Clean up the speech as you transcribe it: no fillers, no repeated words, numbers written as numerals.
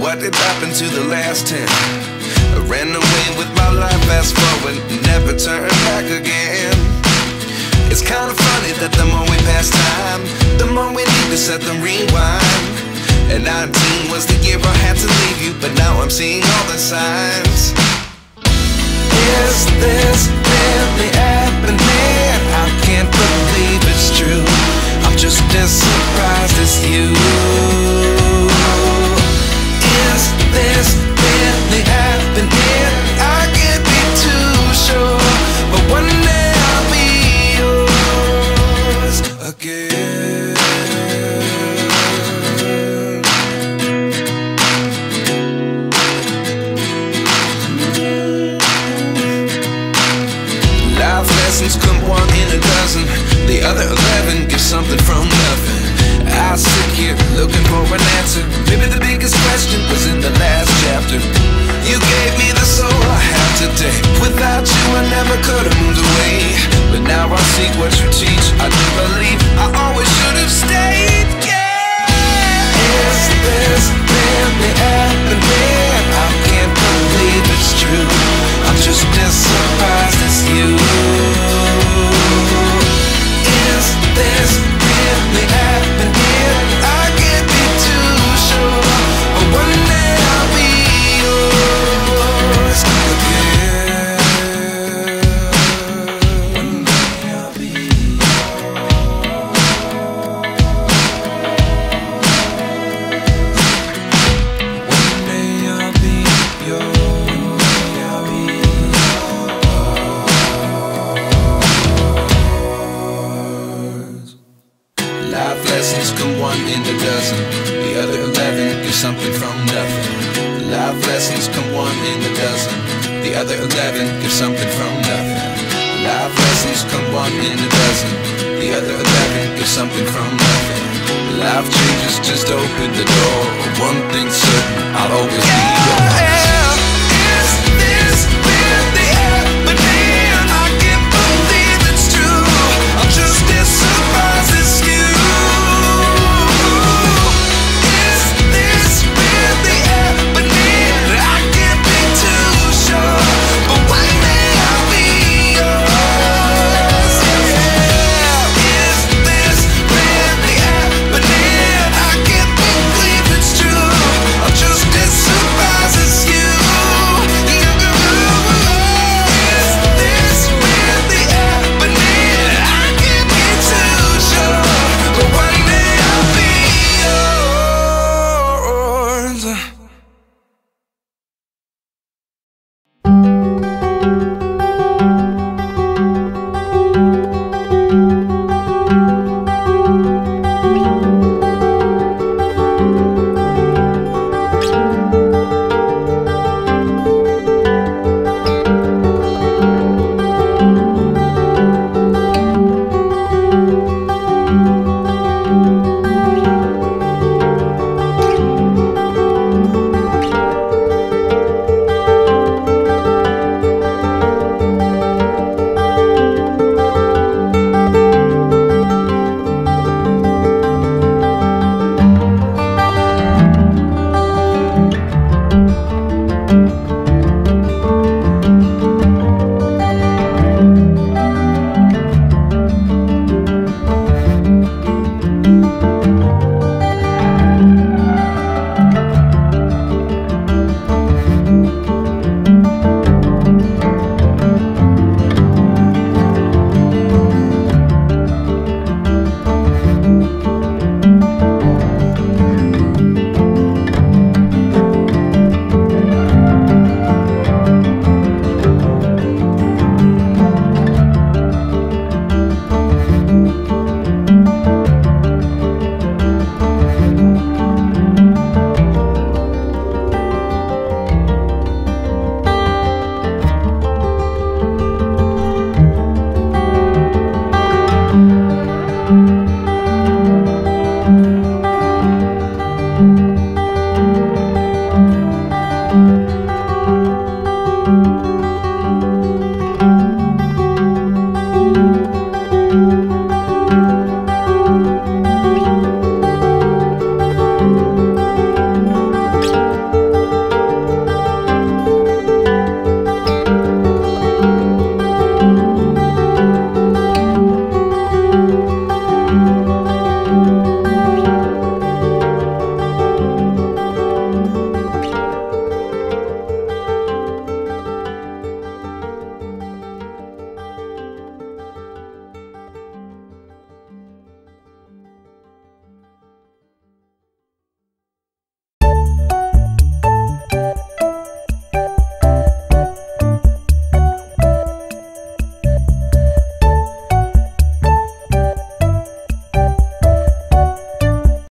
what did happen to the last 10? I ran away with my life, fast forward, never turn back again. It's kind of funny that the more we pass time, the more we need to set them rewind. And 19 was the year I had to leave you, but now I'm seeing all the signs. Is this really happening? I can't believe it's true. I'm just as surprised as you. Is this really happening? I can't be too sure, but one day I'll be yours again. Life lessons come one in a dozen. The other 11 give something from nothing. I sit here looking for an answer. Maybe the biggest question was in the last chapter. You gave me the soul I have today. Without you I never could have moved away. But now I see what you teach. I do believe I always should have stayed. Yeah. Is this really happening? I can't believe it's true. I'm just as surprised as you. Is this really happening? I can't be too sure, but one day I'll be yours again. One day I'll be yours. One day I'll be yours. Life lessons come one in a dozen. The other 11 give something from nothing. Life lessons come one in a dozen. The other 11 give something from nothing. Life lessons come one in a dozen. The other 11 give something from nothing. Life changes just open the door. One thing's